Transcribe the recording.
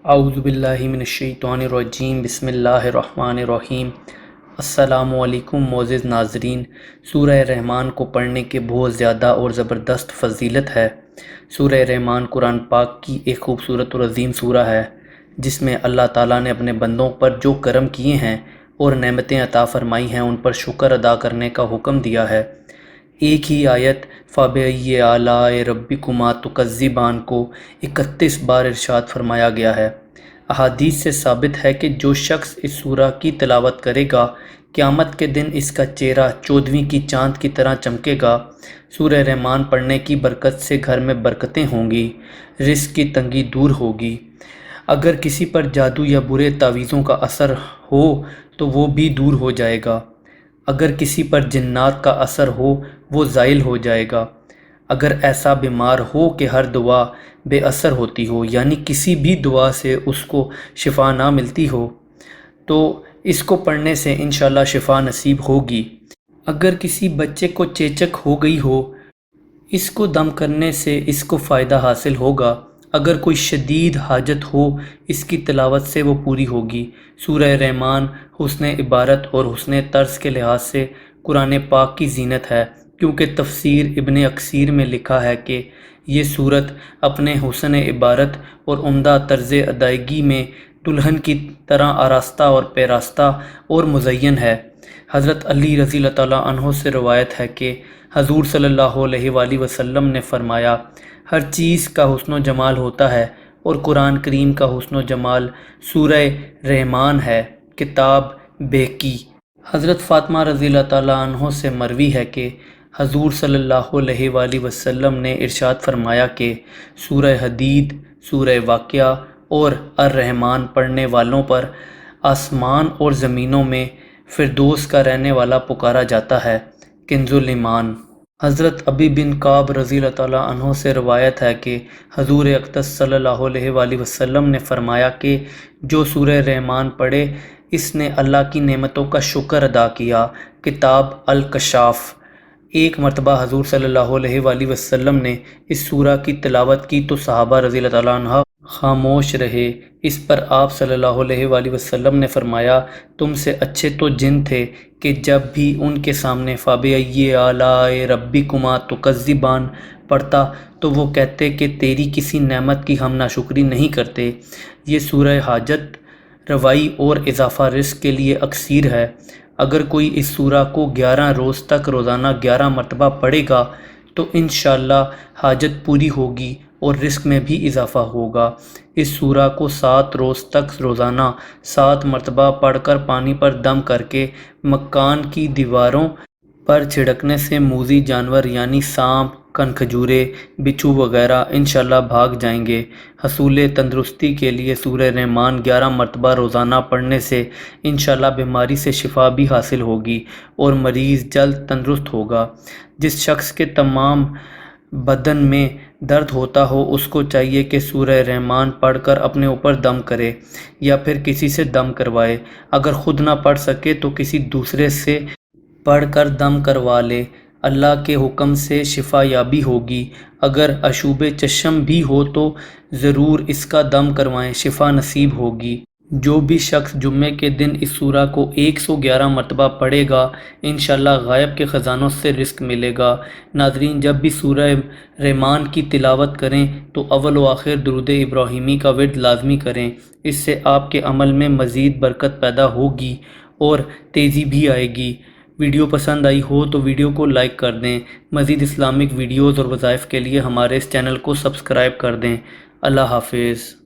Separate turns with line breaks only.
اعوذ باللہ من الشیطان الرجیم، بسم اللہ الرحمن الرحیم۔ السلام علیکم معزز ناظرین، سورہ رحمان کو پڑھنے کے بہت زیادہ اور زبردست فضیلت ہے۔ سورہ رحمان قرآن پاک کی ایک خوبصورت اور عظیم سورہ ہے جس میں اللہ تعالیٰ نے اپنے بندوں پر جو کرم کیے ہیں اور نعمتیں عطا فرمائی ہیں ان پر شکر ادا کرنے کا حکم دیا ہے۔ ایک ہی آیت فَبِأَيِّ آلَاءِ رَبِّكُمَا تُكَذِّبَانِ کو 31 بار ارشاد فرمایا گیا ہے۔ احادیث سے ثابت ہے کہ جو شخص اس سورہ کی تلاوت کرے گا قیامت کے دن اس کا چہرہ 14ویں کی چاند کی طرح چمکے گا۔ سورہ رحمان پڑھنے کی برکت سے گھر میں برکتیں ہوں گی، رزق کی تنگی دور ہوگی۔ اگر کسی پر جادو یا برے تعویذوں کا اثر ہو تو وہ بھی دور ہو جائے گا۔ اگر کسی پر جنات کا اثر ہو وہ زائل ہو جائے گا۔ اگر ایسا بیمار ہو کہ ہر دعا بے اثر ہوتی ہو، یعنی کسی بھی دعا سے اس کو شفا نہ ملتی ہو، تو اس کو پڑھنے سے انشاءاللہ شفا نصیب ہوگی۔ اگر کسی بچے کو چیچک ہو گئی ہو، اس کو دم کرنے سے اس کو فائدہ حاصل ہوگا۔ اگر کوئی شدید حاجت ہو اس کی تلاوت سے وہ پوری ہوگی۔ سورہ رحمان حسن عبارت اور حسن طرز کے لحاظ سے قرآن پاک کی زینت ہے، کیونکہ تفسیر ابن کثیر میں لکھا ہے کہ یہ سورت اپنے حسن عبارت اور عمدہ طرز ادائیگی میں دلہن کی طرح آراستہ اور پیراستہ اور مزین ہے۔ حضرت علی رضی اللہ تعالیٰ عنہ سے روایت ہے کہ حضور صلی اللہ علیہ وآلہ وسلم نے فرمایا، ہر چیز کا حسن و جمال ہوتا ہے اور قرآن کریم کا حسن و جمال سورہ رحمان ہے۔ کتاب بیہقی۔ حضرت فاطمہ رضی اللہ تعالیٰ عنہ سے مروی ہے کہ حضور صلی اللہ علیہ وآلہ وسلم نے ارشاد فرمایا کہ سورہ حدید، سورہ واقعہ اور الرحمان پڑھنے والوں پر آسمان اور زمینوں میں فردوس کا رہنے والا پکارا جاتا ہے۔ کنز الایمان۔ حضرت ابی بن کعب رضی اللہ تعالیٰ عنہ سے روایت ہے کہ حضور اقدس صلی اللہ علیہ وآلہ وسلم نے فرمایا کہ جو سورہ رحمان پڑھے اس نے اللہ کی نعمتوں کا شکر ادا کیا۔ کتاب الکشاف۔ ایک مرتبہ حضور صلی اللہ علیہ وآلہ وسلم نے اس سورہ کی تلاوت کی تو صحابہ رضی اللہ تعالیٰ عنہ خاموش رہے۔ اس پر آپ صلی اللہ علیہ وآلہ وسلم نے فرمایا، تم سے اچھے تو جن تھے کہ جب بھی ان کے سامنے فَبِأَيِّ آلَاءِ رَبِّكُمَا تُكَذِّبَانِ پڑھتا تو وہ کہتے کہ تیری کسی نعمت کی ہم ناشکری نہیں کرتے۔ یہ سورہ حاجت روائی اور اضافہ رزق کے لیے اکثیر ہے۔ اگر کوئی اس سورہ کو 11 روز تک روزانہ 11 مرتبہ پڑھے گا تو انشاءاللہ حاجت پوری ہوگی اور رزق میں بھی اضافہ ہوگا۔ اس سورہ کو 7 روز تک روزانہ 7 مرتبہ پڑھ کر پانی پر دم کر کے مکان کی دیواروں پر چھڑکنے سے موذی جانور یعنی سانپ، کھجورے، بچھو وغیرہ انشاءاللہ بھاگ جائیں گے۔ حصول تندرستی کے لیے سورہ رحمان 11 مرتبہ روزانہ پڑھنے سے انشاءاللہ بیماری سے شفا بھی حاصل ہوگی اور مریض جلد تندرست ہوگا۔ جس شخص کے تمام بدن میں درد ہوتا ہو اس کو چاہیے کہ سورہ رحمان پڑھ کر اپنے اوپر دم کرے یا پھر کسی سے دم کروائے۔ اگر خود نہ پڑھ سکے تو کسی دوسرے سے پڑھ کر دم کروا لے، اللہ کے حکم سے شفا یابی ہوگی۔ اگر عشوب چشم بھی ہو تو ضرور اس کا دم کروائیں، شفا نصیب ہوگی۔ جو بھی شخص جمعے کے دن اس سورہ کو 111 مرتبہ پڑھے گا انشاءاللہ غائب کے خزانوں سے رزق ملے گا۔ ناظرین، جب بھی سورہ رحمان کی تلاوت کریں تو اول و آخر درود ابراہیمی کا ورد لازمی کریں، اس سے آپ کے عمل میں مزید برکت پیدا ہوگی اور تیزی بھی آئے گی۔ ویڈیو پسند آئی ہو تو ویڈیو کو لائک کر دیں۔ مزید اسلامک ویڈیوز اور وظائف کے لیے ہمارے اس چینل کو سبسکرائب کر دیں۔ اللہ حافظ۔